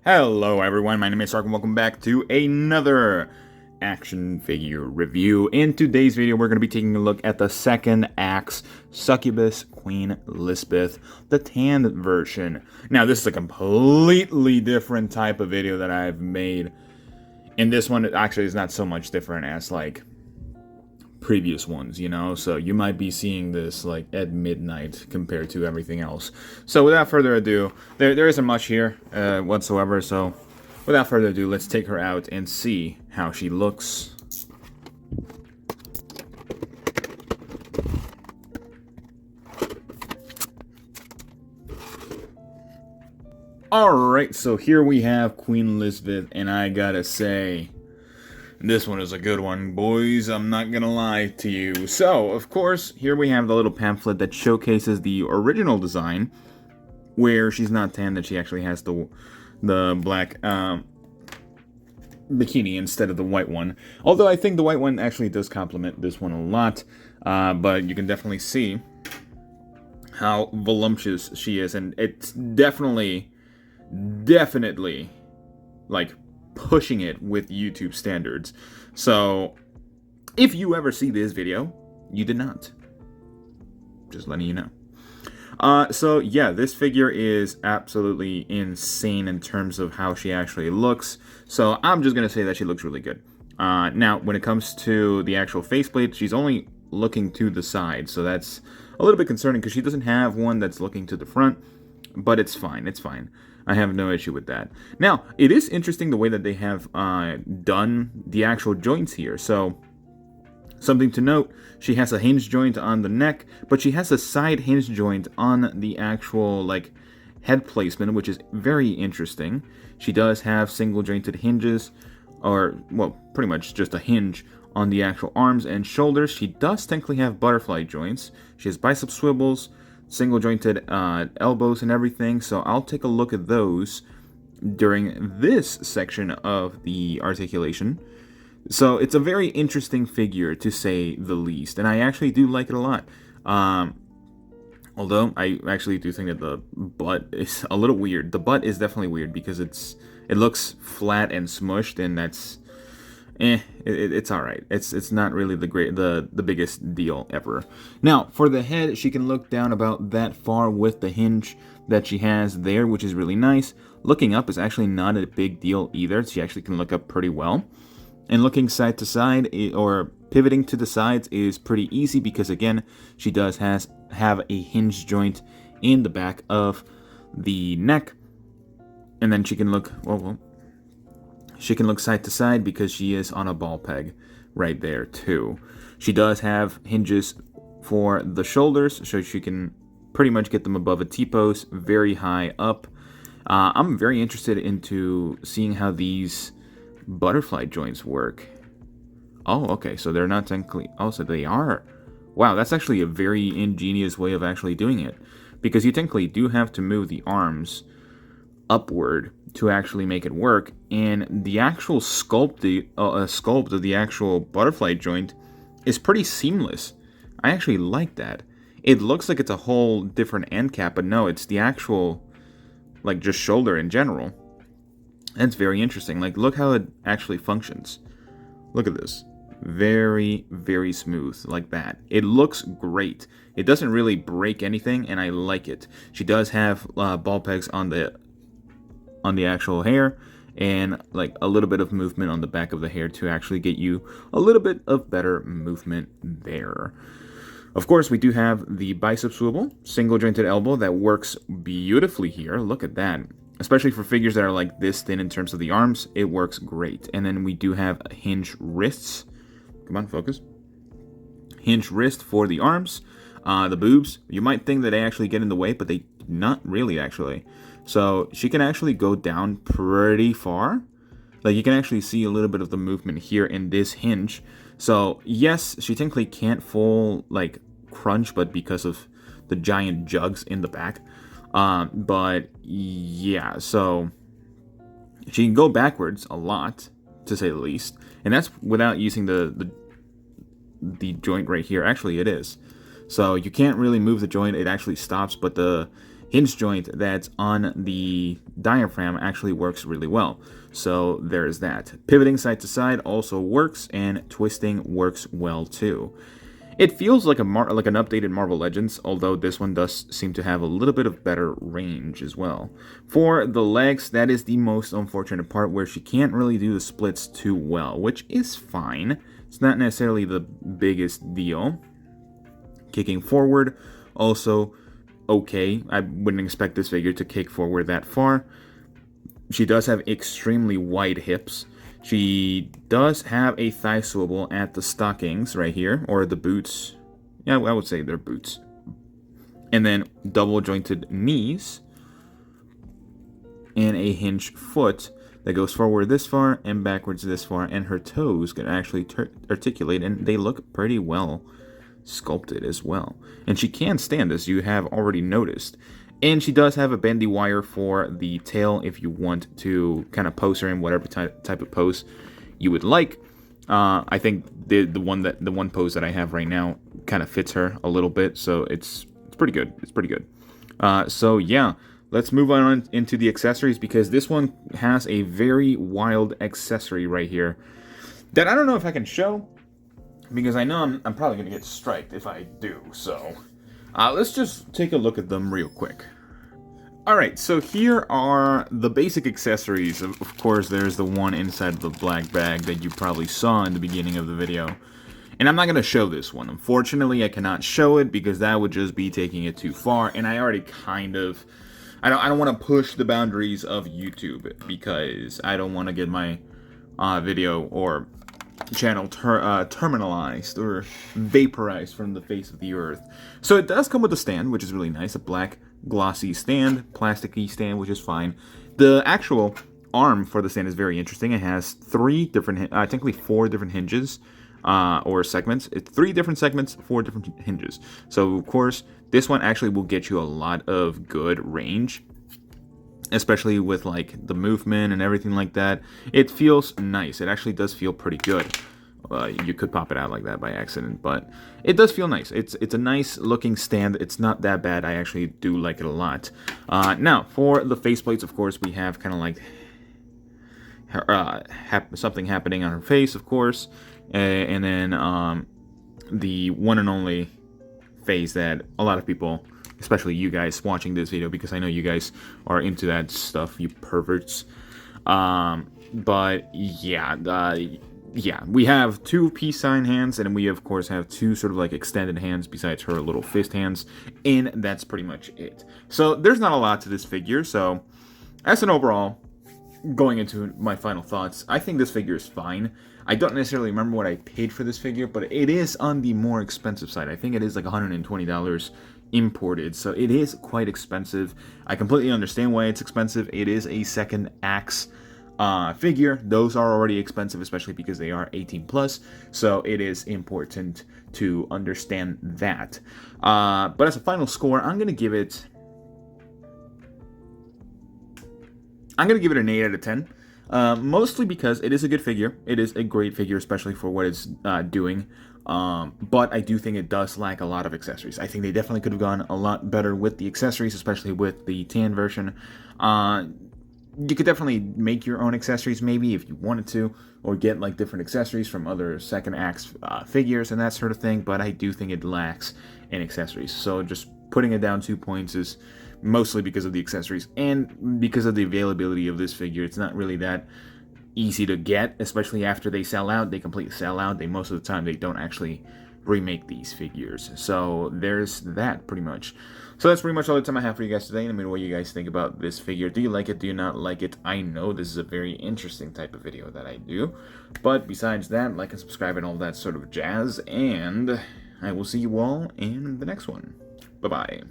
Hello everyone, my name is Sark and welcome back to another action figure review. In today's video we're going to be taking a look at the second axe Succubus Queen Lisbeth, the tanned version. Now this is a completely different type of video that I've made. In this one it actually is not so much different as like previous ones, you know, so you might be seeing this like at midnight compared to everything else. So without further ado, there isn't much here whatsoever, so without further ado, let's take her out and see how she looks. Alright, so here we have Queen Lisbeth, and I gotta say, this one is a good one, boys. I'm not gonna lie to you. So, of course, here we have the little pamphlet that showcases the original design, where she's not tan, that she actually has the black bikini instead of the white one. Although I think the white one actually does complement this one a lot, but you can definitely see how voluptuous she is, and it's definitely, like, pushing it with YouTube standards. So if you ever see this video, you did not. Just letting you know. So yeah, this figure is absolutely insane in terms of how she actually looks. So I'm just gonna say that she looks really good. Now, when it comes to the actual faceplate, she's only looking to the side, so that's a little bit concerning because she doesn't have one that's looking to the front. But it's fine, it's fine. I have no issue with that. Now, it is interesting the way that they have done the actual joints here. So, something to note, she has a hinge joint on the neck, but she has a side hinge joint on the actual, like, head placement, which is very interesting. She does have single jointed hinges, or, well, pretty much just a hinge on the actual arms and shoulders. She does technically have butterfly joints. She has bicep swivels, single jointed elbows and everything, so I'll take a look at those during this section of the articulation. So it's a very interesting figure, to say the least, and I actually do like it a lot. Although I actually do think that the butt is a little weird. The butt is definitely weird because it looks flat and smushed, and that's it's all right. It's not really the biggest deal ever. Now, for the head, she can look down about that far with the hinge that she has there, which is really nice. Looking up is actually not a big deal either. She actually can look up pretty well. And looking side to side, or pivoting to the sides, is pretty easy because, again, she does have a hinge joint in the back of the neck. And then she can look, she can look side to side because she is on a ball peg right there too. She does have hinges for the shoulders, so she can pretty much get them above a T-pose, very high up. I'm very interested into seeing how these butterfly joints work. Oh, okay, so they're not technically... Oh, so they are. Wow, that's actually a very ingenious way of actually doing it, because you technically do have to move the arms upward to actually make it work, and the actual sculpt of the actual butterfly joint is pretty seamless. I actually like that. It looks like it's a whole different end cap, but no, it's the actual, like, just shoulder in general. That's very interesting. Like, look how it actually functions. Look at this. Very, very smooth, like that. It looks great. It doesn't really break anything, and I like it. She does have ball pegs on the actual hair, and like a little bit of movement on the back of the hair to actually get you a little bit of better movement there. Of course, we do have the bicep swivel, single jointed elbow that works beautifully here. Look at that. Especially for figures that are like this thin in terms of the arms, it works great. And then we do have hinge wrists. Come on, focus. Hinge wrist for the arms. The boobs, you might think that they actually get in the way, but they not really actually. So she can actually go down pretty far. Like, you can actually see a little bit of the movement here in this hinge. So yes, she technically can't full like crunch, but because of the giant jugs in the back. But yeah, so she can go backwards a lot, to say the least, and that's without using the joint right here. Actually, it is. So you can't really move the joint; it actually stops. But hinge joint that's on the diaphragm actually works really well. So there's that. Pivoting side to side also works, and twisting works well too. It feels like like an updated Marvel Legends, although this one does seem to have a little bit of better range as well. For the legs, that is the most unfortunate part, where she can't really do the splits too well, which is fine. It's not necessarily the biggest deal. Kicking forward, also okay. I wouldn't expect this figure to kick forward that far. She does have extremely wide hips. She does have a thigh swivel at the stockings right here, or the boots. Yeah, I would say they're boots. And then double jointed knees, and a hinge foot that goes forward this far and backwards this far, and her toes can actually articulate, and they look pretty well sculpted as well. And she can stand, as you have already noticed. And she does have a bendy wire for the tail if you want to kind of pose her in whatever type of pose you would like. I think the one pose that I have right now kind of fits her a little bit, so it's pretty good. It's pretty good. So yeah, let's move on into the accessories, because this one has a very wild accessory right here that I don't know if I can show, because I know I'm probably going to get striked if I do. So let's just take a look at them real quick. Alright, so here are the basic accessories. Of course, there's the one inside the black bag that you probably saw in the beginning of the video. And I'm not going to show this one. Unfortunately, I cannot show it because that would just be taking it too far. And I already kind of... I don't want to push the boundaries of YouTube, because I don't want to get my video or channel terminalized or vaporized from the face of the earth. So it does come with a stand, which is really nice. A black glossy stand, plasticky stand, which is fine. The actual arm for the stand is very interesting. It has technically four different hinges or segments. It's 3 different segments, 4 different hinges. So of course, this one actually will get you a lot of good range, especially with like the movement and everything like that. It feels nice. It actually does feel pretty good. You could pop it out like that by accident, but it does feel nice. It's a nice looking stand. It's not that bad. I actually do like it a lot. Now, for the faceplates, of course, we have kind of like something happening on her face, of course, and then the one and only face that a lot of people, especially you guys watching this video, because I know you guys are into that stuff, you perverts. But yeah, we have 2 peace sign hands, and we of course have 2 sort of like extended hands besides her little fist hands, and that's pretty much it. So there's not a lot to this figure. So as an overall, going into my final thoughts, I think this figure is fine. I don't necessarily remember what I paid for this figure, but it is on the more expensive side. I think it is like $120 imported, so it is quite expensive. I completely understand why it's expensive. It is a second axe figure. Those are already expensive, especially because they are 18+, so it is important to understand that. But as a final score, I'm gonna give it an 8 out of 10. Mostly because it is a good figure. It is a great figure, especially for what it's doing. But I do think it does lack a lot of accessories. I think they definitely could have gone a lot better with the accessories, especially with the tan version. You could definitely make your own accessories, maybe, if you wanted to, or get like different accessories from other second acts figures and that sort of thing, but I do think it lacks in accessories. So just putting it down 2 points is mostly because of the accessories and because of the availability of this figure. It's not really that easy to get, especially after they sell out. They completely sell out. Most of the time, they don't actually remake these figures. So there's that, pretty much. So that's pretty much all the time I have for you guys today. Let me know what you guys think about this figure. Do you like it? Do you not like it? I know this is a very interesting type of video that I do. But besides that, like and subscribe and all that sort of jazz. And I will see you all in the next one. Bye-bye.